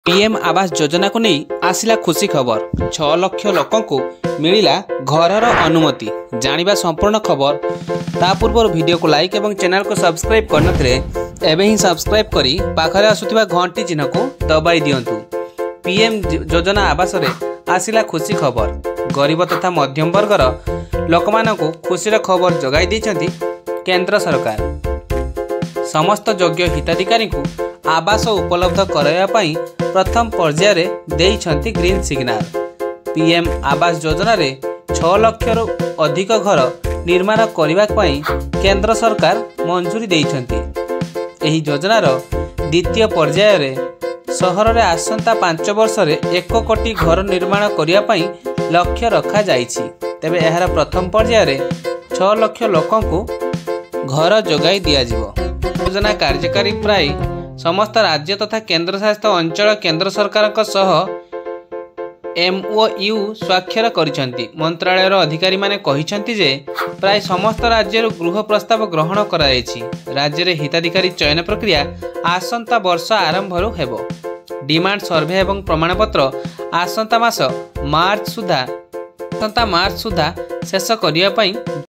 PM Awas Yojana को नहीं आसिला खुशी खबर 6 लाख लोकों को मिला घरर अनुमति जानिबा संपूर्ण खबर। ता पूर्व वीडियो को लाइक और चैनल को सब्सक्राइब करनथिले एबे ही सब्सक्राइब करी पाखरे आसुथिबा घंटी चिन्ह को दबाई दियंतु। पीएम योजना आवास रे आसिला खुशी खबर। गरीब तथा मध्यम वर्गर लोकमानंकु खुशीर खबर जगाई दैछंती केंद्र सरकार। समस्त योग्य हिताधिकारी को आवास उपलब्ध कराया पाई प्रथम पर्याय देइछंती green signal. PM Awas Yojana रे 6 लाख रु अधिक घर निर्माण करने पाई केंद्र सरकार मंजूरी देइछंती। एही योजनार द्वितीय पर्याय रे सहर रे आसंता 5 वर्ष रे 1 कोटी घर निर्माण करने पाई लक्ष्य रखा जाइछि। तेबे एहार प्रथम पर्याय रे 6 लाख लोकों को घर जोगाई दिया जिवो। योजना कार्यकारी प्राय समस्त राज्य तथा केंद्र शासित अंचल केंद्र सरकार सह MOU स्वाक्षर करिसेंती। मंत्रालयर अधिकारी माने कहिसेंती जे प्राय समस्त राज्य गृह प्रस्ताव ग्रहण करायछि। राज्य रे हिताधिकारी चयन प्रक्रिया आसंता वर्ष आरंभ हेबो। डिमांड सर्वे एवं प्रमाणपत्र आसंता मार्च सुधा शेष करिया पई